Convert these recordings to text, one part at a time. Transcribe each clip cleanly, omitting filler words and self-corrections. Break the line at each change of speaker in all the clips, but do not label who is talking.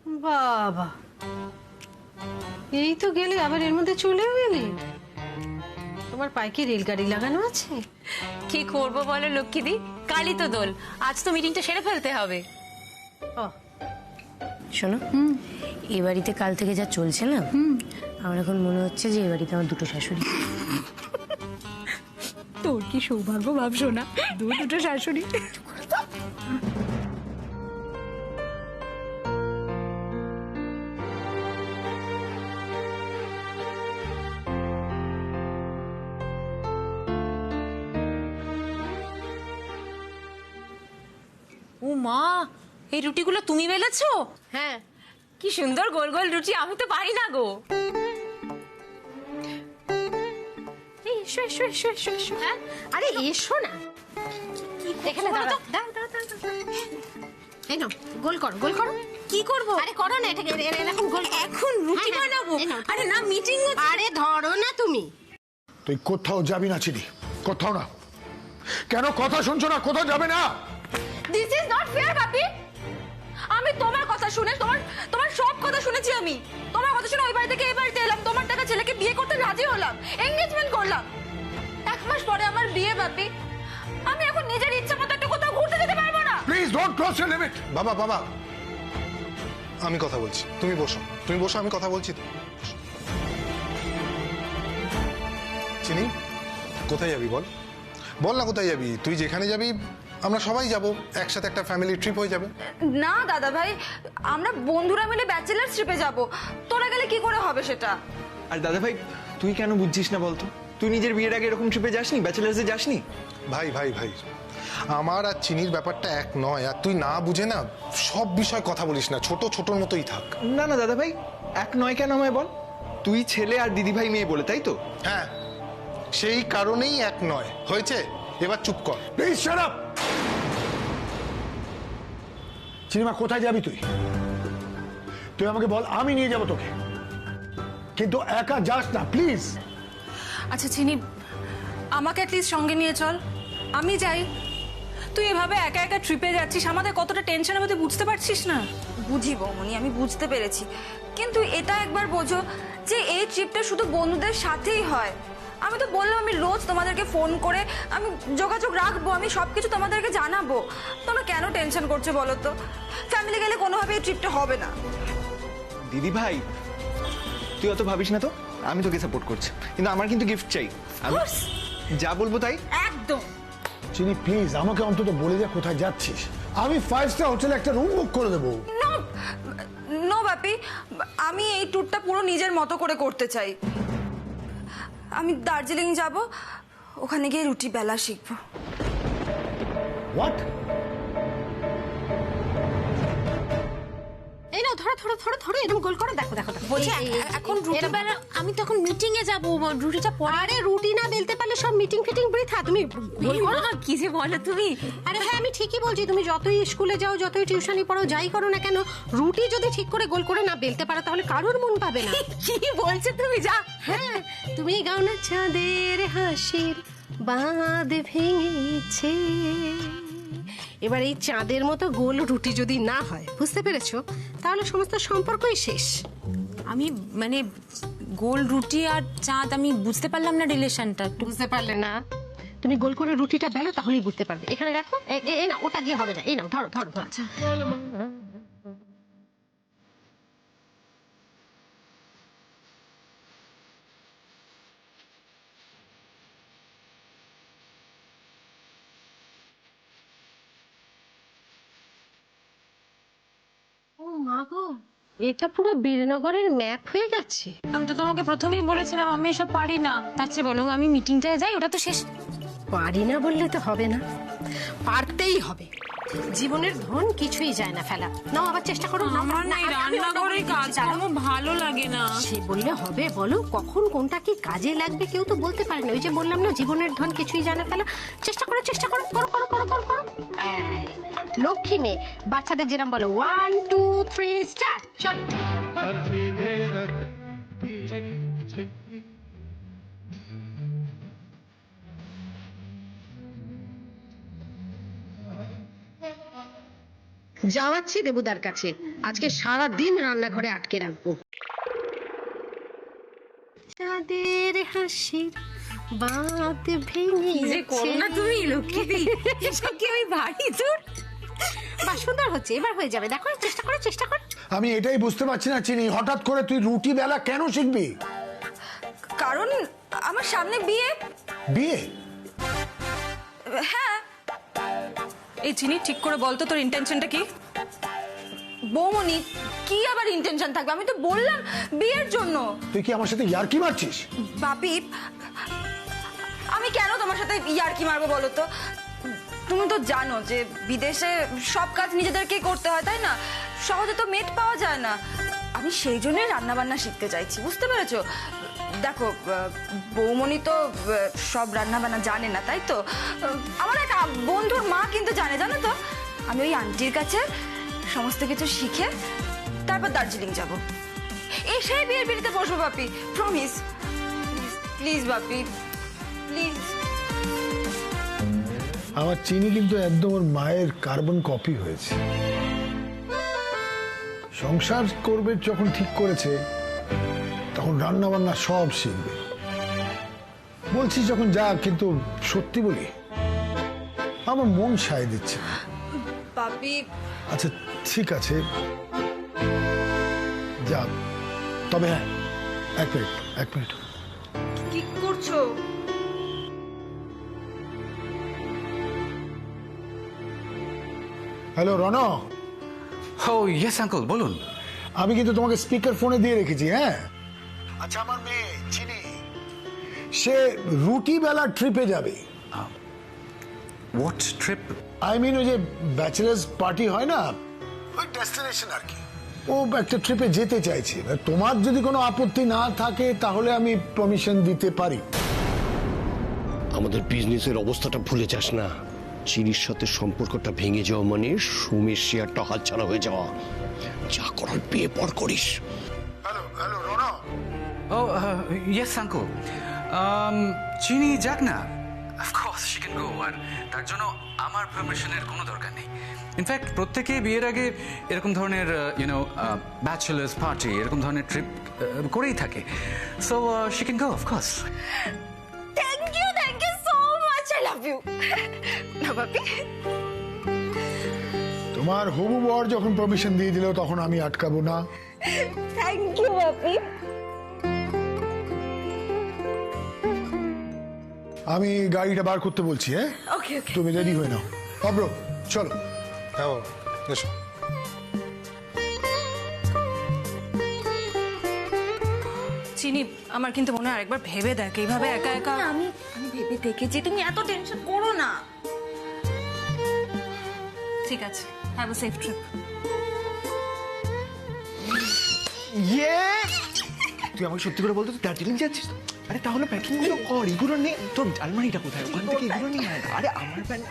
বাবা, এই তো গেলি আবার এর মধ্যে চলেও গেলি। তোমার পায়ে কি রেলগাড়ি লাগানো আছে?
কি করবো বলো লক্ষ্মীদি, কালই তো দোল, আজ তো মিটিংটা সেরে ফেলতে হবে।
শোনো, এ বাড়িতে কাল থেকে যা চলছে না, আমার এখন মনে হচ্ছে যে এ বাড়িতে আমার দুটো শাশুড়ি।
তোর কি সৌভাগ্য ভাবছো না, দুটো শাশুড়ি। ও মা, এই রুটিগুলো তুমি বেলেছো?
হ্যাঁ।
কি সুন্দর গোল গোল রুটি, আমি তো পারি না গো।
এই এসো এসো এসো এসো এসো। হ্যাঁ, আরে এসো না। এখানে দাঁড়াও, দাঁড়াও দাঁড়াও দাঁড়াও। এই নাও, গোল করো গোল করো।
কি করব?
আরে করো না, এটাকে এরকম গোল করো।
এখন রুটি
হ্যাঁ,
বানাবো?
এই নাও।
আরে না, মিটিং হচ্ছে।
আরে ধরো না তুমি।
তুই কোথাও যাবি না চিনি, কোথাও না। কেন কথা শুনছো না? কোথাও যাবে না?
দিস ইজ নট ফেয়ার বাপি। আমি তোমার কথা শুনে তোমার সব কথা শুনেছি। আমি তোমার কথা শুনে ওই বাড়ি থেকে এই বাড়িতে এলাম, তোমার টাকা ছেলেকে বিয়ে করতে রাজি হলাম, এনগেজমেন্ট করলাম। 1 মাস পরে আমার বিয়ে বাপি। আমি এখন নিজের ইচ্ছা মতো একটু কোথাও ঘুরতে যেতে পারবো না?
Please don't cross your limit.
বাবা বাবা, আমি কথা বলছি, তুমি বসো, তুমি বসো, আমি কথা বলছি তো। বসো। চিনি, কোথায় যাবি বল, বল না কোথায় যাবি? তুই যেখানে যাবি আমরা সবাই যাব, একসাথে একটা ফ্যামিলি ট্রিপ হয়ে যাবে।
না দাদা ভাই, আমরা বন্ধুরা মিলে ব্যাচেলার ট্রিপে যাব। তোরা গেলে কি করে হবে সেটা?
আর দাদা ভাই, তুই কেন বুঝছিস না বলতো? তুই নিজের বিয়ের আগে এরকম ট্রিপে যাসনি, ব্যাচেলার্সে যাসনি?
ভাই ভাই ভাই, আমার আর চিনির ব্যাপারটা এক নয়, আর তুই না বুঝে না সব বিষয় কথা বলিস না, ছোট ছোটর মতোই থাক।
না না দাদা ভাই, এক নয় কেন আমায় বল। তুই ছেলে আর দিদি ভাই মেয়ে বলে, তাই তো?
হ্যাঁ, সেই কারণেই এক নয় হয়েছে। এবার চুপ কর।
Please shut up. চিনিমা, কোথায় যাবি তুই? তুই আমাকে বল, আমি নিয়ে যাব তোকে, কিন্তু একা যাস না প্লিজ।
আচ্ছা চিনি, আমাকে অ্যাটলিস্ট সঙ্গে নিয়ে চল, আমি যাই। তুই এভাবে একা একা ট্রিপে যাচ্ছিস, আমাদের কতটা টেনশনের মধ্যে বুঝতে পারছিস না?
বুঝি বৌমনি, আমি বুঝতে পেরেছি, কিন্তু এটা একবার বোঝো যে এই ট্রিপটা শুধু বন্ধুদের সাথেই হয়। আমি তো বললাম আমি রোজ তোমাদেরকে ফোন করে আমি যোগাযোগ রাখবো, আমি সবকিছু তোমাদেরকে জানাবো। তোমরা কেন টেনশন করছো বলো তো? ফ্যামিলি গেলে কোনোভাবে এই ট্রিপটা হবে না।
দিদি ভাই, তুই অত ভাবিস না তো, আমি তোকে সাপোর্ট করছি, কিন্তু আমার কিন্তু গিফট চাই। আমি যা বলবো তাই।
একদম।
চিনি প্লিজ, আমাকে অন্তত বলে যা কোথায় যাচ্ছিস। আমি 5 স্টার হোটেলে একটা রুম বুক করে দেবো।
নো নো বাপি, আমি এই ট্যুরটা পুরো নিজের মতো করে করতে চাই। আমি দার্জিলিং যাব, ওখানে গিয়ে রুটি বেলা শিখবো।
হোয়াট?
এই নাও, ধরো ধরো ধরো ধরো, এরকম গোল করো। দেখো দেখো দেখো।
বলছি এখন রুটি বেলা, আমি তখন মিটিং এ যাবো, রুটিটা পরে।
আরে রুটি না বেলতে পারলে সব মিটিং ফিটিং বৃথা। তুমি গোল করো।
কি যে বলো তুমি।
আরে হ্যাঁ, আমি ঠিকই বলছি। তুমি যতই স্কুলে যাও, যতই টিউশনি পড়ো, যাই করো না কেন, রুটি যদি ঠিক করে গোল করে না বেলতে পারো তাহলে কারোর মন পাবে না।
কি বলছো তুমি? যা।
হ্যাঁ, তুমি গাও না, চাঁদের হাসির বাঁধ ভেঙেছে। এবার এই চাঁদের মতো গোল রুটি যদি না হয়, বুঝতে পেরেছো, তাহলে সমস্ত সম্পর্কই শেষ।
আমি মানে গোল রুটি আর চাঁদ, আমি বুঝতে পারলাম না রিলেশনটা।
বুঝতে পারলে না? তুমি গোল করে রুটিটা বেলো, তাহলেই বুঝতে পারবে। এখানে রাখো। এই না, ওটা দিয়ে হবে না। এই নাও, ধরো ধরো ধরো। আচ্ছা। ও মা গো, এটা পুরো বীরনগরের ম্যাপ হয়ে গেছে।
আমি তো তোমাকে প্রথমেই বলেছিলাম আমি এসব পারি না। তার চেয়ে বলো আমি মিটিংটায় যাই, ওটা তো শেষ।
পারি না বললে তো হবে না, পারতেই হবে। জীবনের ধন কিছুই যায় না ফেলা। নাও আবার চেষ্টা করো।
আমার না রান্না করে কাজ আমার ভালো লাগে না।
সে বললে হবে? বলো, কখন কোনটা কি কাজে লাগবে কেউ তো বলতে পারে না। ওই যে বললাম না, জীবনের ধন কিছুই যায় না ফেলা। চেষ্টা করো চেষ্টা করো, করো করো করো করো করো। লক্ষ্মী মেয়ে, বাচ্চাদের যেরকম বলো 1 2 3 স্টার্ট। চল। যাওয়াচ্ছি দেবুদার কাছে, আজকে সারা দিন রান্নাঘরে আটকে রাখবো। তাদের হাসির বাঁধ ভেঙে
তুমি লক্ষ্মী এসব কি আমি ভারী দূর।
বা সুন্দর হচ্ছে, এবার হয়ে যাবে, দেখো চেষ্টা করো চেষ্টা করো।
আমি এটাই বুঝতে পারছি না চিনি, হঠাৎ করে তুই রুটি বেলা কেন শিখবি?
কারণ আমার সামনে বিয়ে।
বিয়ে?
হ্যাঁ।
এই চিনি ঠিক করে বলতো তোর ইন্টেনশনটা কি?
বৌমনি, কি আবার ইন্টেনশন থাকবে? আমি তো বললাম বিয়ের জন্য।
তুই কি আমার সাথে ইয়ার্কি মারছিস?
বাপি, আমি কেন তোমার সাথে ইয়ার্কি মারবো বলো তো? তুমি তো জানো যে বিদেশে সব কাজ নিজেদেরকেই করতে হয়, তাই না? সহজে তো মেট পাওয়া যায় না। আমি সেই জন্যই রান্না বান্না শিখতে চাইছি, বুঝতে পেরেছো? দেখো, বৌমনি তো সব রান্না বান্না জানে না, তাই তো? আমার এক বন্ধুর মা কিন্তু জানে, জানো তো? আমি ওই আন্টির কাছে সমস্ত কিছু শিখে তারপর দার্জিলিং যাব, এসে বিয়ের বিয়েতে বসবো বাপি, প্রমিস। Please Bapi, please.
আমার চিনি কিন্তু একদম ওর মায়ের কার্বন কপি হয়েছে। সংসার করবে যখন ঠিক করেছে, তখন রান্না বান্না সব শিখবে। বলছি যখন যা, কিন্তু সত্যি বলি আমার মন সায় দিচ্ছে।
বাপি,
আচ্ছা ঠিক আছে, যা। তবে হ্যাঁ, এক মিনিট।
কি করছো?
হ্যালো রণ,
ও ইয়েস আঙ্কল, বলুন।
আমি কিন্তু তোমাকে স্পিকার ফোনে দিয়ে রেখেছি। হ্যাঁ, আচ্ছা আমার মেয়ে চিনি, সে রুটি বেলা ট্রিপে যাবে।
What trip?
আই মিন ওই যে ব্যাচেলার্স পার্টি হয় না, ওই ডেস্টিনেশন আর কি। ও একটা ট্রিপে যেতে চাইছে। তোমার যদি কোনো আপত্তি না থাকে তাহলে আমি পারমিশন দিতে পারি।
আমাদের বিজনেসের অবস্থাটা ভুলে যাস না। চিনির সাথে সম্পর্কটা ভেঙে যাওয়া মানে সুমের শেয়ারটা হাতছাড়া হয়ে যাওয়া। যা করার বিয়ে পর করিস।
হ্যালো রণ,
ও ইয়েস আঙ্কল, চিনি যাক না, অফকোর্স শি ক্যান গো। আর তার জন্য আমার পারমিশনের কোনো দরকার নেই। ইনফ্যাক্ট প্রত্যেকে বিয়ের আগে এরকম ধরনের ব্যাচেলার্স পার্টি, এরকম ধরনের ট্রিপ করেই থাকে। So she can go, of course.
Thank you so much, I love you. না বাপি,
তোমার হবু বর যখন পারমিশন দিয়ে দিল তখন আমি আটকাবো না।
থ্যাংক ইউ বাপি।
আমি গাড়িটা বার করতে বলছি। হ্যাঁ,
ওকে ওকে।
তুমি রেডি হয়ে নাও। অব্র চলো।
হ্যাঁ বাবা, এসো।
চিনি, আমার কিন্তু মনে হয় আরেকবার ভেবে দেখ, এইভাবে একা একা।
আমি ভেবে দেখেছি, তুমি এত টেনশন করো না।
ঠিক আছে, হ্যাভ আ সেফ ট্রিপ।
ইয়ে, তুই আমাকে সত্যি করে বলতো তুই দার্জিলিং যাচ্ছিস? আরে তাহলে প্যাকিং গুলো কর, এগুলো নে। তোর আলমারিটা কোথায়? ওখান থেকে এগুলো নিয়ে আয়। আরে আমার প্যান।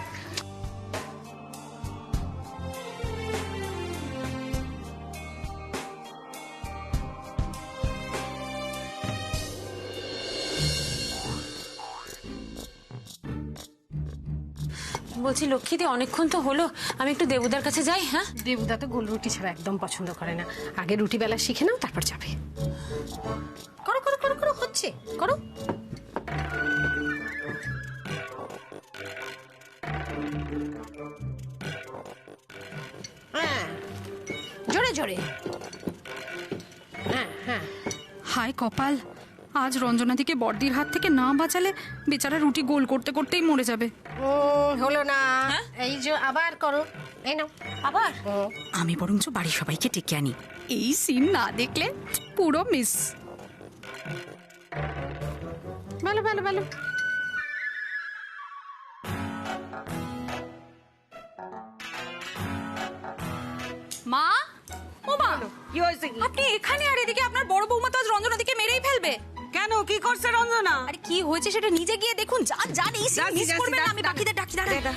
বলছি লক্ষ্মীদি, অনেকক্ষণ তো হলো, আমি একটু দেবুদার কাছে যাই। হ্যাঁ,
দেবুদা তো গোল রুটি ছাড়া একদম পছন্দ করে না। আগে রুটি বেলা শিখে নাও, তারপর যাবে। করো করো করো করো, হচ্ছে, করো। হ্যাঁ, জোরে জোরে। হ্যাঁ হ্যাঁ।
হায় কপাল, আজ রঞ্জনাদিকে বড়দির হাত থেকে না বাঁচালে বেচারা রুটি গোল করতে করতেই মরে যাবে।
হলো না, এই যে আবার করো। এই নাও আবার।
আমি বরঞ্চ বাড়ির সবাইকে ডেকে আনি, এই সিন না দেখলে পুরো মিস।
ভালো ভালো ভালো।
মা, ও মা, আপনি এখানে, আর এদিকে আপনার বড় বৌমা তো আজ রঞ্জনাদিকে মেরেই ফেলবে।
কেন, কি করছে রঞ্জনা?
আরে কি হয়েছে সেটা নিজে গিয়ে দেখুন। যান এই সিন মিস করবেন না। আমি বাকিদের ডাকি, দাঁড়ান।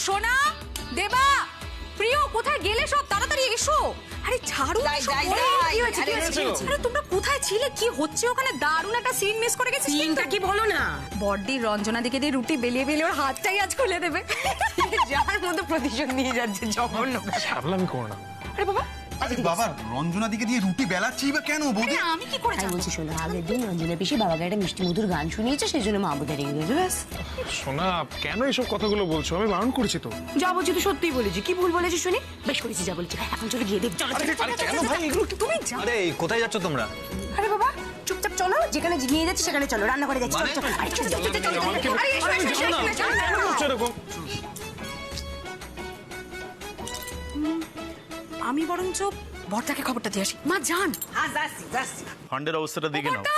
সোনা, দেবা, প্রিয়, কোথায় গেলে সব? তাড়াতাড়ি এসো। আরে ছাড়ুন।
কি হয়েছে আরে তোমরা কোথায় ছিলে, কি হচ্ছে ওখানে? দারুণ একটা সিন মিস করে গেছিস।
সিনটা কি বলো না?
বড়দি রঞ্জনা দিকে দিয়ে রুটি বেলিয়ে বেলিয়ে ওর হাতটাই আজ খুলে দেবে।
যার মতো প্রতিশোধ নিয়ে যাচ্ছে জঘন্য।
সাবলামি করো না।
আরে বাবা,
আরে বাবা, রঞ্জনা দিকে দিয়ে রুটি বেলাচ্ছি বা কেন বৌদি?
আমি কি করে
আমি
জানবো?
বলছি শোনো, আগের দিন রঞ্জনা পিসি বাবাকে একটা মিষ্টি মধুর গান শুনিয়েছে, সেই জন্য মা বোধা রেগে গেছে ব্যাস।
সোনা, কেন এসব কথাগুলো বলছো? আমি বারণ করেছি তো।
যা বলছি তো সত্যিই বলেছি। কি ভুল বলেছি শুনি? বেশ করেছি যা বলছি। এখন চলে গিয়ে দেখ। চলো
কেন ভাই এগুলো?
তুমি যাও।
আরে কোথায় যাচ্ছ তোমরা?
আরে বাবা চুপচাপ চলো, যেখানে নিয়ে যাচ্ছি সেখানে চলো, রান্না করে যাচ্ছি। চলো, চলো। আরে চলো, চলো, চলো, চলো, চলো। আরে এসো, এসো, এসো, এসো, এসো, এসো।
এরকম
আমি বরঞ্চ বড়দাকে খবরটা দিয়ে আসি। মা যান।
ফান্ডের অবস্থাটা দেখে নাও।
বড়দা,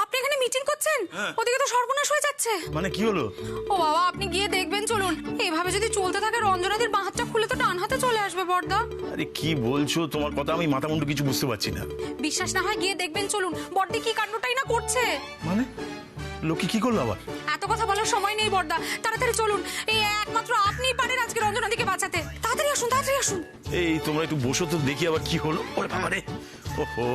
আপনি এখানে মিটিং করছেন? ওদিকে তো সর্বনাশ হয়ে যাচ্ছে।
মানে কি হলো?
ও বাবা, আপনি গিয়ে দেখবেন চলুন। এভাবে যদি চলতে থাকে রঞ্জনাদির বাঁ হাতটা খুলে তো ডান হাতে চলে আসবে বড়দা।
আরে কি বলছো? তোমার কথা আমি মাথা মুন্ডু কিছু বুঝতে পারছি না।
বিশ্বাস না হয় গিয়ে দেখবেন চলুন। বড়দি কি কাণ্ডটাই না করছে।
মানে লোকে কি করলো আবার?
এত কথা বলার সময় নেই বড়দা, তাড়াতাড়ি চলুন। এই একমাত্র আপনিই পারেন আজকে রঞ্জনাদিকে বাঁচাতে। তাড়াতাড়ি আসুন, তাড়াতাড়ি আসুন।
এই তোমরা একটু বসো তো দেখি আবার কি হলো। ওরে বাবা রে, ওহো।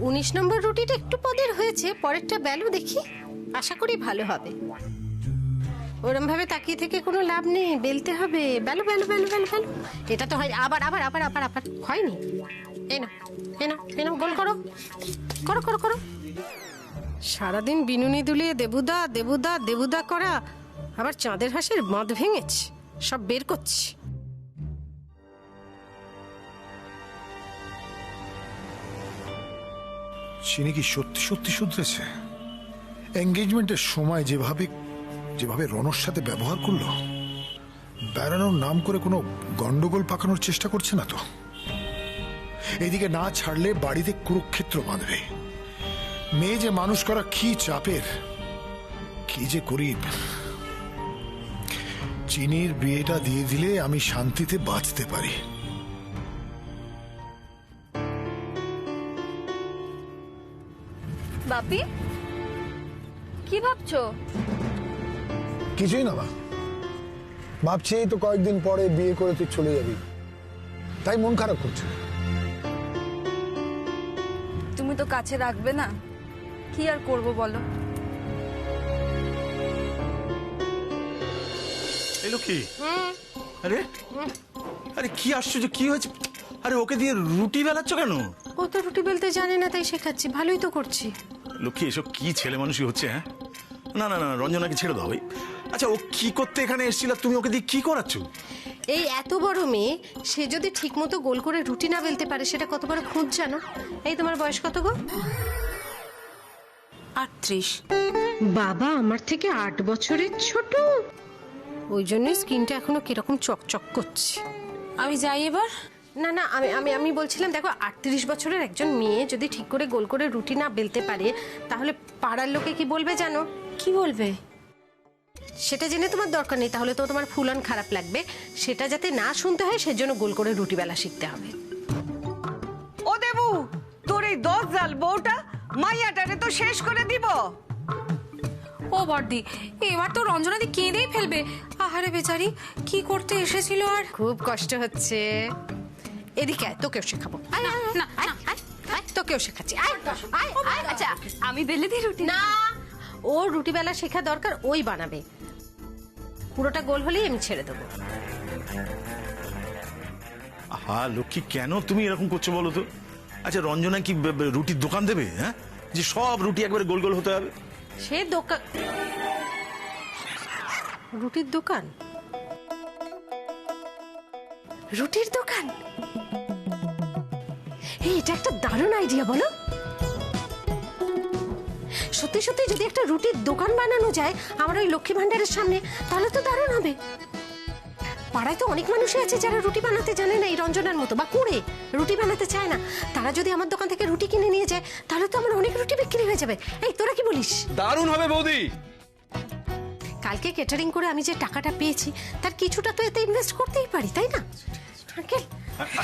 19 নম্বর রুটিটা একটু পদের হয়েছে, পরেরটা বেলো দেখি, আশা করি ভালো হবে। ওরম ভাবে তাকিয়ে থেকে কোনো লাভ নেই, বেলতে হবে। বেলো বেলো বেলো বেলো বেলো। এটা তো হয় আবার আবার আবার আবার আবার হয়নি। এনো এনো এনো, গোল করো করো করো করো। সারাদিন বিনুনি দুলিয়ে দেবুদা দেবুদা দেবুদা করা, আবার চাঁদের হাঁসের বাঁধ ভেঙেছে, সব বের করছি।
চিনি কি সত্যি সত্যি শুধরেছে? এঙ্গেজমেন্টের সময় যেভাবে যেভাবে রনর সাথে ব্যবহার করলো, বেড়ানোর নাম করে কোনো গন্ডগোল পাকানোর চেষ্টা করছে না তো? এদিকে না ছাড়লে বাড়িতে কুরুক্ষেত্র বাঁধবে। মেয়ে যে মানুষ করা কি চাপের, কি যে করি। চিনির বিয়েটা দিয়ে দিলে আমি শান্তিতে বাঁচতে পারি।
বাপি, কি ভাবছো?
কিছুই না মা, ভাবছি এই তো কয়েকদিন পরে বিয়ে করে তুই চলে যাবি, তাই মন খারাপ করছে।
তুমি তো কাছে রাখবে না, কি আর করব বলো।
এলো কি? আরে আরে কি আশ্চর্য, কি হয়েছে? আরে ওকে দিয়ে রুটি বেলাচ্ছ কেন?
ও তো রুটি বেলতে জানে না, তাই শেখাচ্ছি। ভালোই তো করছি।
লক্ষ্মী, এসব কি ছেলে মানুষই হচ্ছে? হ্যাঁ, না না না, রঞ্জনাকে ছেড়ে দাও। আচ্ছা, ও কি করতে এখানে এসেছিল? তুমি ওকে দিয়ে কি করাচ্ছ?
এই এত বড় মেয়ে, সে যদি ঠিক মতো গোল করে রুটি না বেলতে পারে, সেটা কত বড় খুঁজ জানো? এই তোমার বয়স কত গো?
38।
বাবা আমার থেকে 8 বছরের ছোট। ওই জন্যই স্কিনটা এখনো কিরকম চকচক করছে।
আমি যাই এবার।
না না, আমি আমি আমি বলছিলাম, দেখো 38 বছরের একজন মেয়ে যদি ঠিক করে গোল করে রুটি না বেলতে পারে, তাহলে পাড়ার লোকে কি বলবে জানো?
কি বলবে?
সেটা জেনে তোমার দরকার নেই, তাহলে তো তোমার ফুলন খারাপ লাগবে। সেটা যাতে না শুনতে হয়, সেজন্য গোল করে রুটি বেলা শিখতে হবে।
ও দেবু, তোর এই 10 জাল বউটা মাইয়াটারে তো শেষ করে দিব।
ও বড়দি, এবার তো রঞ্জনাদি কেঁদেই ফেলবে। আহারে বেচারি, কি করতে এসেছিল আর।
খুব কষ্ট হচ্ছে। এদিকে আয়, তোকেও শেখাবো। আয়, আয়, আয়,
না,
আয়,
না।
আয়, আয়, তোকেও শেখাচ্ছি। আয়, আয়, আয়,
আচ্ছা, আমি বেলে দিই রুটি।
না, ও রুটি বেলা শেখা দরকার, ওই বানাবে। পুরোটা গোল হলেই আমি ছেড়ে দেবো।
হ্যাঁ লক্ষ্মী, কেন তুমি এরকম করছো বলো তো? আচ্ছা, রঞ্জনা কি রুটির দোকান দেবে? হ্যাঁ, যে সব রুটি একবারে গোল গোল হতে হবে?
সে দোকান, রুটির দোকান, রুটির দোকান। এই, এটা একটা দারুণ আইডিয়া, বলো? সত্যি সত্যি যদি একটা রুটির দোকান বানানো যায় আমার ওই লক্ষ্মী ভান্ডারের সামনে, তাহলে তো দারুণ হবে। পাড়ায় তো অনেক মানুষই আছে যারা রুটি বানাতে জানে না, এই রঞ্জনার মতো, বা কুড়ে রুটি বানাতে চায় না। তারা যদি আমার দোকান থেকে রুটি কিনে নিয়ে যায়, তাহলে তো আমার অনেক রুটি বিক্রি হয়ে যাবে। এই, তোরা কি বলিস?
দারুণ হবে বৌদি।
কালকে কেটারিং করে আমি যে টাকাটা পেয়েছি, তার কিছুটা তো এতে ইনভেস্ট করতেই পারি, তাই না আঙ্কেল?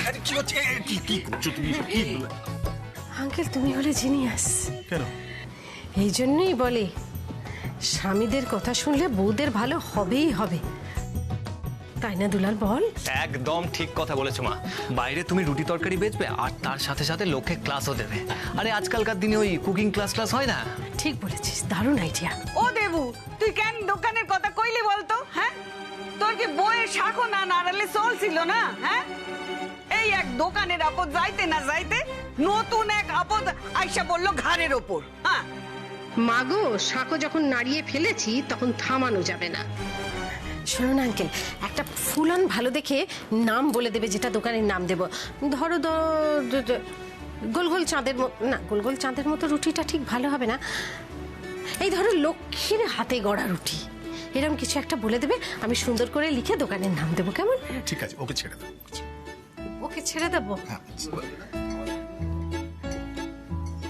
আরে কি হচ্ছে? কি করছো তুমি? কি?
আঙ্কেল, তুমি হলে জিনিয়াস।
কেন?
এই জন্যই বলে, স্বামীদের কথা শুনলে বউদের ভালো হবেই হবে। তাই না দুলাল বল?
একদম ঠিক কথা বলেছো মা। বাইরে তুমি রুটি তরকারি বেচবে আর তার সাথে সাথে লোককে ক্লাসও দেবে। আরে আজকালকার দিনে ওই কুকিং ক্লাস হয় না?
ঠিক বলেছিস, দারুণ আইডিয়া।
ও দেবু, তুই কেন দোকানের কথা কইলি বলতো? হ্যাঁ, তোর কি বইয়ের শাখো না নাড়ালে চলছিল না? হ্যাঁ, এই এক দোকানের আপদ যাইতে না যাইতে নতুন এক আপদ আইসা বললো ঘাড়ের ওপর। হ্যাঁ
মাগো, শাকো যখন নাড়িয়ে ফেলেছি তখন থামানো যাবে না। শোনো না আঙ্কেল, একটা ফুলন ভালো দেখে নাম বলে দেবে, যেটা দোকানের নাম দেব। ধরো গোল গোল চাঁদের মতো, না গোল গোল চাঁদের মতো রুটিটা ঠিক ভালো হবে না। এই ধরো লক্ষ্মীর হাতে গড়া রুটি, এরকম কিছু একটা বলে দেবে, আমি সুন্দর করে লিখে দোকানের নাম দেবো। কেমন?
ঠিক আছে, ওকে ছেড়ে দাও।
ওকে ছেড়ে দেবো?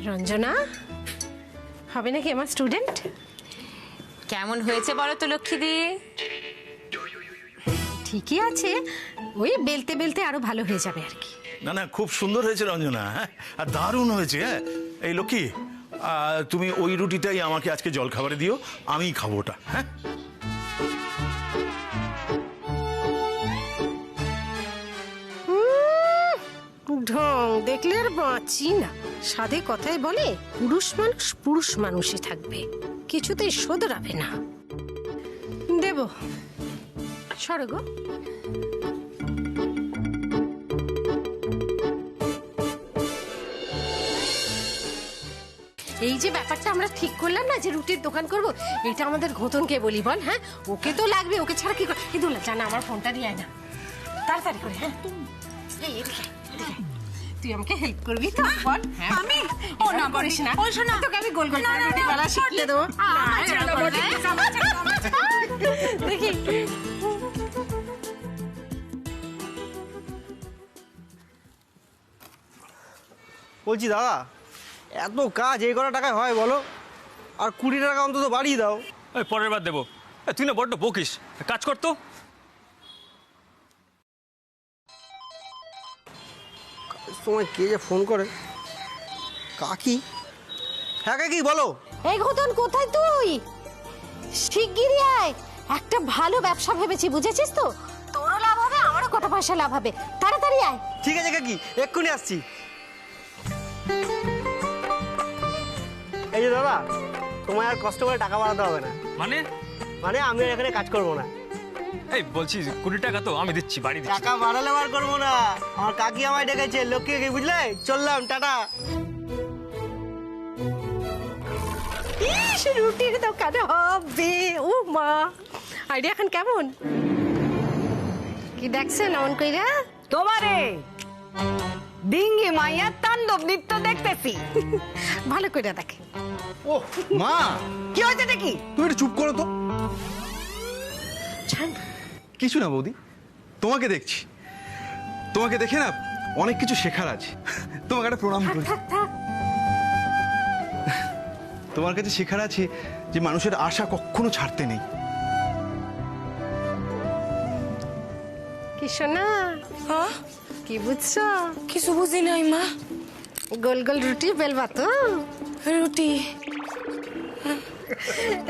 রঞ্জনা হবে নাকি আমার স্টুডেন্ট?
কেমন হয়েছে বলো তো লক্ষ্মীদি?
ঠিকই আছে, ওই বেলতে বেলতে আরো ভালো হয়ে যাবে আর কি।
না না, খুব সুন্দর হয়েছে রঞ্জনা, হ্যাঁ, আর দারুণ হয়েছে। হ্যাঁ, এই লক্ষ্মী, তুমি ওই রুটিটাই আমাকে আজকে জল খাবারে দিও, আমিই খাবো ওটা। হ্যাঁ,
ঢং দেখলে আর বাঁচি না। সাধে কথায় বলে, পুরুষ মানুষই থাকবে, কিছুতেই শোধরাবে না। দেব সরো গো। এই যে ব্যাপারটা আমরা ঠিক করলাম না যে রুটির দোকান করব, এটা আমাদের ঘোতনকে বলি বল। হ্যাঁ, ওকে তো লাগবে, ওকে ছাড়া কি করে? এই দুলা জানা, আমার ফোনটা দিয়ে আয় না তাড়াতাড়ি করে। হ্যাঁ, তুই আমাকে হেল্প করবি তো বল?
আমি
ও না করিস না, ওই শোনা, তোকে আমি গোল গোল করে রুটি বেলা শিখিয়ে দেবো। দেখি
বলছি দাদা, এত কাজ এই কটা টাকায় হয় বলো? আর 20 টাকা অন্তত বাড়িয়ে দাও।
পরের বার দেবো। তুই না বড্ড বকিস, কাজ করতো।
সময় কে যে ফোন করে? কাকি? হ্যাঁ কাকি বলো।
এই ঘোতন, কোথায় তুই? শিগগিরই আয়, একটা ভালো ব্যবসা ভেবেছি, বুঝেছিস তো? তোরও লাভ হবে, আমারও কটা পয়সা লাভ হবে, তাড়াতাড়ি আয়।
ঠিক আছে কাকি, এক্ষুনি আসছি। এই যে দাদা, তোমায় আর কষ্ট করে টাকা বাড়াতে হবে না। মানে আমি আর এখানে কাজ করবো না।
এই বলছি 20 টাকা তো আমি দিচ্ছি, বাড়ি দিচ্ছি।
টাকা বাড়ালে আর করবো না, আমার কাকি আমায় ডেকেছে, লক্ষ্মী, বুঝলে? চললাম, টাটা।
ইস, রুটির দোকানে হবে, ও মা, আইডিয়া এখন কেমন? কি দেখছেন অমন কইরা?
তোমারে ডিঙ্গি মাইয়া তাণ্ডব নৃত্য দেখতেছি।
ভালো করে দেখে।
ও মা,
কি হয়েছে নাকি?
তুমি একটু চুপ করো তো। কিছু না বৌদি, তোমাকে দেখছি, তোমাকে দেখে না অনেক কিছু শেখার আছে। তোমাকে একটা প্রণাম করি। তোমার কাছে শেখার আছে যে মানুষের আশা কখনো ছাড়তে নেই।
কি শোনা, কি বুঝছো?
কিছু বুঝি নাই মা।
গোল গোল রুটি বেলবা তো?
রুটি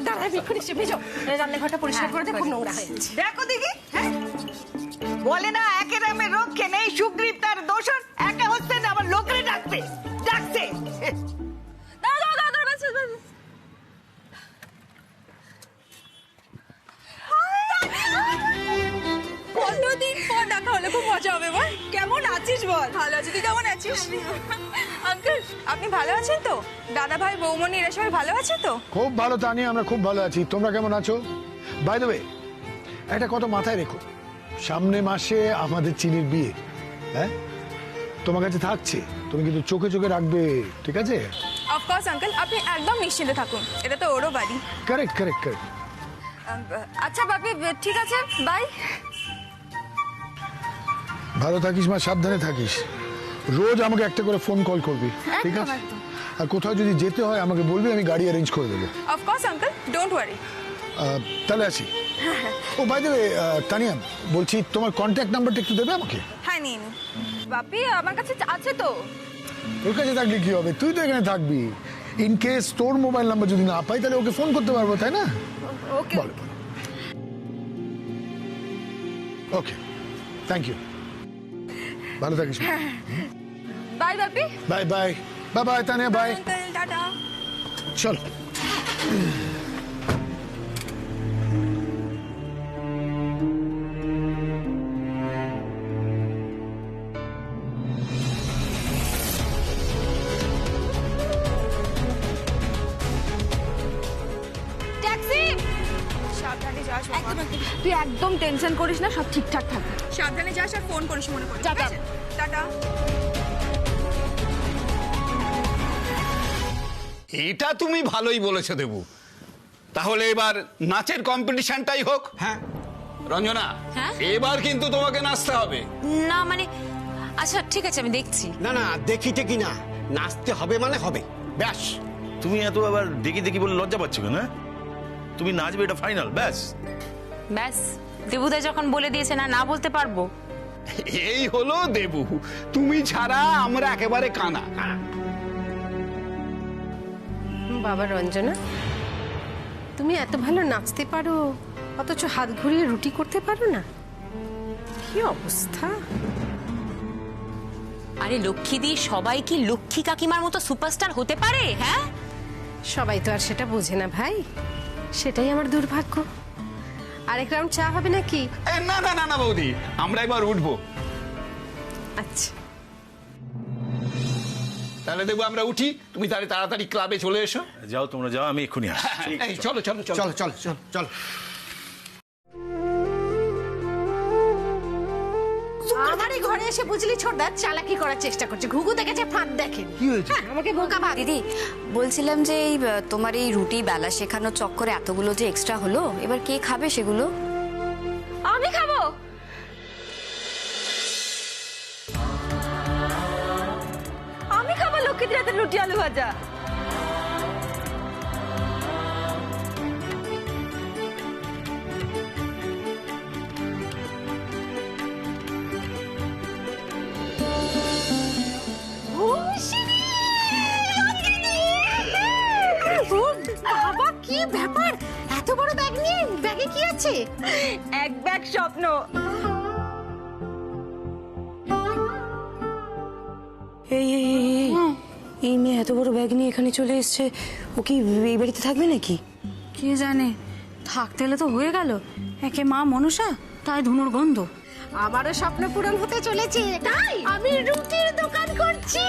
দাঁড়া, আমি এক্ষুনি এসে ভেজো, রান্নাঘরটা পরিষ্কার করে দেখো, নোংরা হয়ে যাচ্ছে।
দেখো দেখি, হ্যাঁ, বলে না একের নামে রক্ষে নেই, সুগ্রীব তার দোষর, একে হচ্ছে না আবার লোকরে ডাকবে, ডাকছে।
কতদিন পর দেখা হলে খুব মজা হবে বল। কেমন আছিস বল? ভালো আছি, তুই কেমন আছিস? আঙ্কেল, আপনি ভালো আছেন তো? দাদা ভাই, বৌমনি এরা সবাই ভালো আছে তো?
খুব ভালো তানিয়া, আমরা খুব ভালো আছি। তোমরা কেমন আছো? বাই দ্য ওয়ে, একটা কথা মাথায় রেখো, সামনে মাসে আমাদের চিনির বিয়ে। হ্যাঁ, তোমার কাছে থাকছে, তুমি কিন্তু চোখে চোখে রাখবে, ঠিক আছে?
অফকোর্স আঙ্কেল, আপনি একদম নিশ্চিন্তে থাকুন, এটা তো ওরও বাড়ি।
Correct correct correct.
আচ্ছা বাপি, ঠিক আছে, বাই।
ভালো থাকিস মা, সাবধানে থাকিস, রোজ আমাকে একটা করে ফোন কল করবি, ঠিক আছে? আর কোথাও যদি যেতে হয় আমাকে বলবি, আমি গাড়ি অ্যারেঞ্জ করে দেবো।
Of course uncle, don't worry.
তাহলে আসি। ও বাই দ্য ওয়ে তানিয়া, বলছি তোমার কন্ট্যাক্ট নাম্বারটা একটু দেবে আমাকে?
হ্যাঁ, নিন। বাপি, আমার কাছে আছে তো।
তোর কাছে থাকলে কি হবে, তুই তো এখানে থাকবি, ইন কেস তোর মোবাইল নাম্বার যদি না পাই তাহলে ওকে ফোন করতে পারবো, তাই না?
ওকে।
বলো। ওকে, থ্যাংক ইউ, ভালো থাকিস।
বাই বাপি।
Bye bye bye bye Tania, bye.
টাটা।
চল।
ট্যাক্সি। তুই একদম টেনশন করিস না, সব ঠিকঠাক থাকবে।
সাবধানে যাস আর ফোন করিস মনে করে।
টাটা।
টাটা।
এটা তুমি ভালোই বলেছো দেবু। তাহলে এবার নাচের কম্পিটিশনটাই হোক।
হ্যাঁ
রঞ্জনা,
হ্যাঁ?
এবার কিন্তু তোমাকে নাচতে হবে।
না মানে আচ্ছা ঠিক আছে, আমি দেখছি।
না না, দেখিতে কি না, নাচতে হবে মানে হবে, ব্যাস।
তুমি এত আবার দেখি দেখি বলে লজ্জা পাচ্ছ কেন? তুমি নাচবে, এটা ফাইনাল, ব্যাস।
ব্যাস, দেবুদা যখন বলে দিয়েছে না, না বলতে পারবো?
এই হলো দেবু, তুমি ছাড়া আমরা একেবারে কানা।
বাবা রঞ্জনা, তুমি এত ভালো নাচতে পারো অথচ হাত ঘুরিয়ে রুটি করতে পারো না, কি অবস্থা!
আরে লক্ষ্মীদি, সবাই কি লক্ষ্মী কাকিমার মতো সুপারস্টার হতে পারে? হ্যাঁ,
সবাই তো আর সেটা বোঝে না ভাই, সেটাই আমার দুর্ভাগ্য। আরেক রাউন্ড চা হবে নাকি?
না না না না বৌদি, আমরা এবার উঠবো।
আচ্ছা
তাহলে দেবু আমরা উঠি, তুমি তাহলে তাড়াতাড়ি ক্লাবে চলে এসো।
যাও তোমরা যাও, আমি এক্ষুনি আসছি।
এই চলো চলো চলো
চল চল চল চল।
আমারই ঘরে এসে বুঝলি ছোটদা চালাকি করার চেষ্টা করছে, ঘুঘু দেখেছে ফাঁদ দেখেন।
কি হয়েছে?
আমাকে বোকা ভাব।
দিদি বলছিলাম যে এই তোমার এই রুটি বেলা শেখানোর চক্করে এতগুলো যে এক্সট্রা হলো, এবার কে খাবে সেগুলো? আমি খাবো। আমি খাবো লক্ষ্মীদের হাতের রুটি আলু ভাজা।
বাবা কি ব্যাপার, এত বড় ব্যাগ নিয়ে? ব্যাগে কি আছে?
এক ব্যাগ স্বপ্ন।
এই মেয়ে এত বড় ব্যাগ নিয়ে এখানে চলে এসেছে, ও কি এই বাড়িতে থাকবে নাকি?
কে জানে, থাকতে হলে তো হয়ে গেল। একে মা মনসা, তাই ধুনোর গন্ধ।
আমারও স্বপ্ন পূরণ হতে চলেছে, তাই আমি রুটির দোকান করছি।